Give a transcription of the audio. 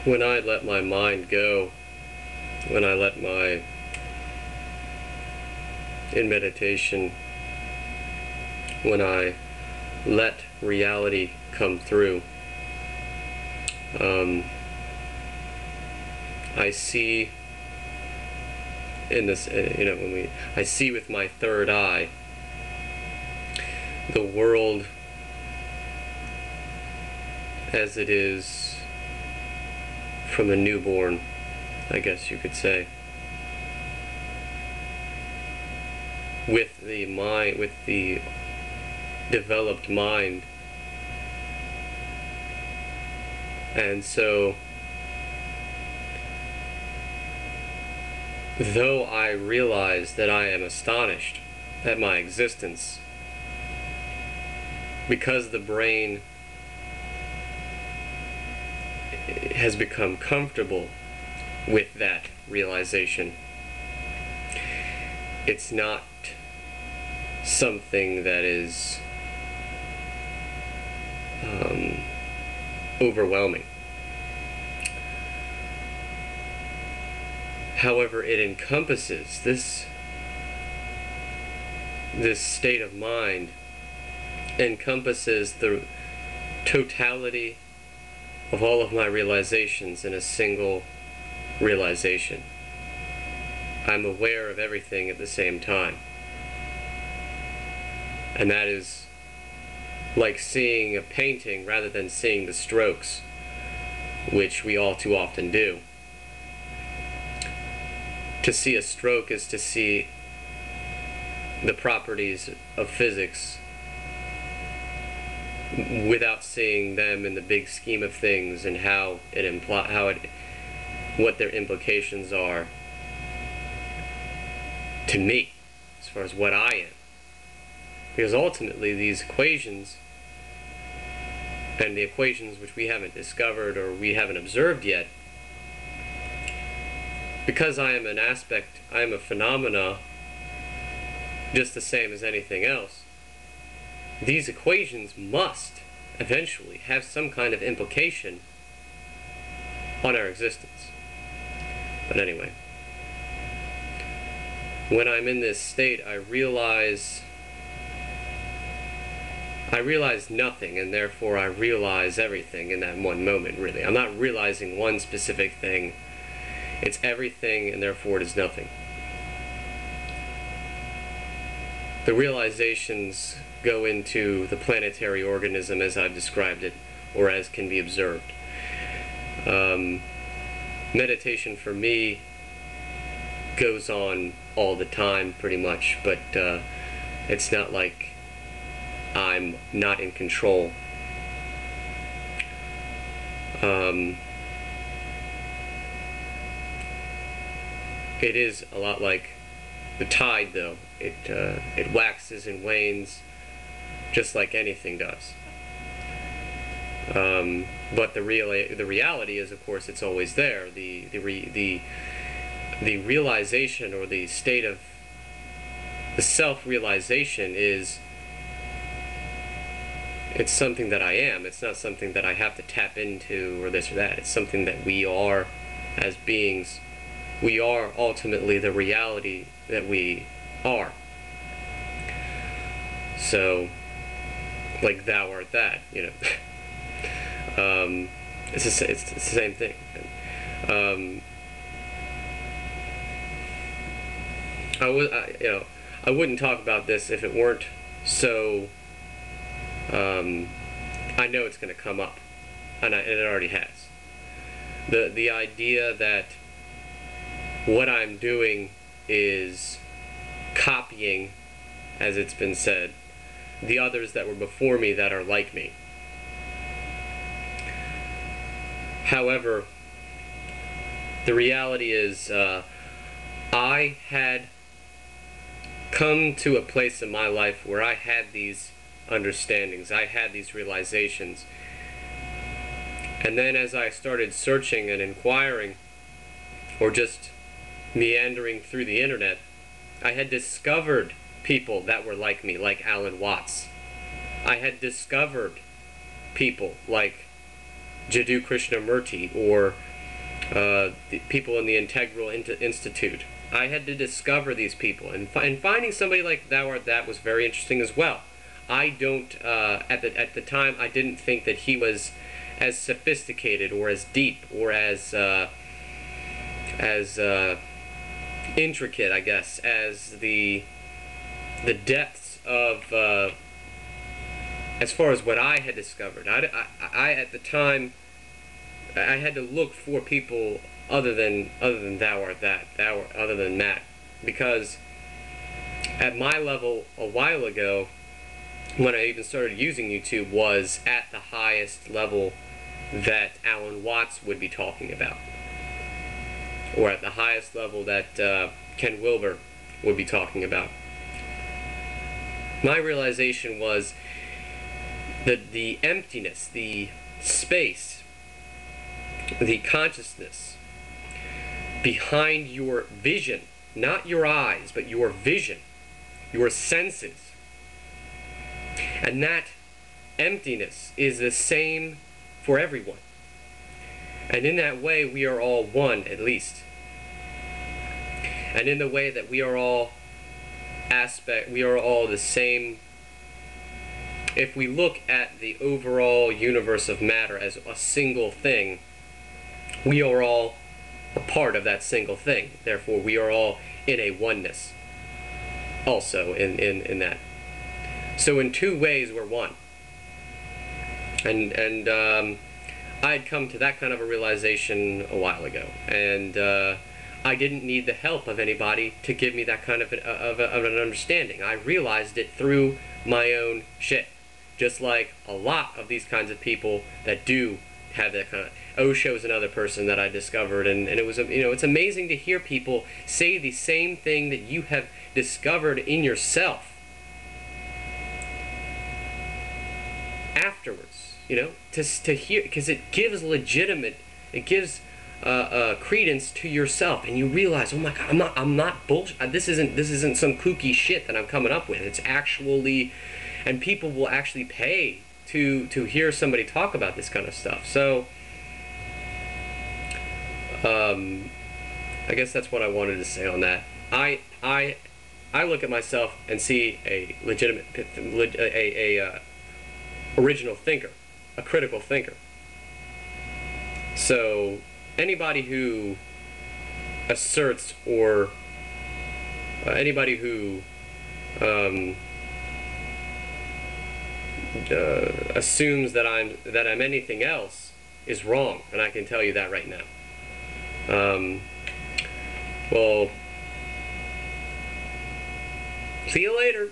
when I let my mind go, when I let in meditation, when I let reality come through, I see in this, I see with my third eye the world as it is from a newborn, I guess you could say, with the mind, with the developed mind. And so, though I realize that I am astonished at my existence, because the brain has become comfortable with that realization, it's not something that is overwhelming. However, it encompasses this state of mind, encompasses the totality of all of my realizations in a single realization. I'm aware of everything at the same time. And that is like seeing a painting rather than seeing the strokes, which we all too often do. To see a stroke is to see the properties of physics without seeing them in the big scheme of things and what their implications are to me, as far as what I am. Because ultimately these equations, and the equations which we haven't discovered or we haven't observed yet, because I am an aspect, I am a phenomena just the same as anything else, these equations must eventually have some kind of implication on our existence. But anyway, when I'm in this state, I realize nothing, and therefore I realize everything in that one moment, really. I'm not realizing one specific thing. It's everything, and therefore it is nothing. The realizations go into the planetary organism as I've described it, or as can be observed. Meditation for me goes on all the time, pretty much, but it's not like I'm not in control. It is a lot like the tide, though. It waxes and wanes, just like anything does. But the reality is, of course, it's always there. The realization, or the state of the self-realization, is it's something that I am. It's not something that I have to tap into or this or that. It's something that we are as beings. We are ultimately the reality that we are. So, like thou art that, it's the same thing. I wouldn't talk about this if it weren't so. I know it's going to come up, and it already has. The idea that what I'm doing is copying, as it's been said, the others that were before me that are like me. However, the reality is I had come to a place in my life where I had these understandings, I had these realizations, and then as I started searching and inquiring, or just meandering through the internet, I had discovered people that were like me, like Alan Watts. I had discovered people like Jiddu Krishnamurti, or the people in the Integral Institute. I had to discover these people, and finding somebody like Thou Art That was very interesting as well. I don't at the time I didn't think that he was as sophisticated or as deep or as intricate, I guess, as the depths of as far as what I had discovered. I at the time I had to look for people other than Thou Art That, other than Matt, because at my level a while ago, when I even started using YouTube, was at the highest level that Alan Watts would be talking about, or at the highest level that Ken Wilber would be talking about. My realization was that the emptiness, the space, the consciousness behind your vision, not your eyes, but your vision, your senses, and that emptiness is the same for everyone. And in that way, we are all one, at least. And in the way that we are all we are all the same. If we look at the overall universe of matter as a single thing, we are all a part of that single thing. Therefore, we are all in a oneness also in that. So in two ways, we're one. And I had come to that kind of a realization a while ago. And I didn't need the help of anybody to give me that kind of an understanding. I realized it through my own shit. Just like a lot of these kinds of people that do have that kind of... Osho is another person that I discovered, and it was, you know, it's amazing to hear people say the same thing that you have discovered in yourself afterwards, you know, to hear, because it gives it gives credence to yourself, and you realize, oh my God, I'm not bullshit. This isn't some kooky shit that I'm coming up with. It's actually, and people will actually pay to hear somebody talk about this kind of stuff. So I guess that's what I wanted to say on that. I look at myself and see a legitimate, original thinker, a critical thinker. So anybody who asserts, or anybody who assumes that I'm anything else is wrong, and I can tell you that right now. Well, see you later.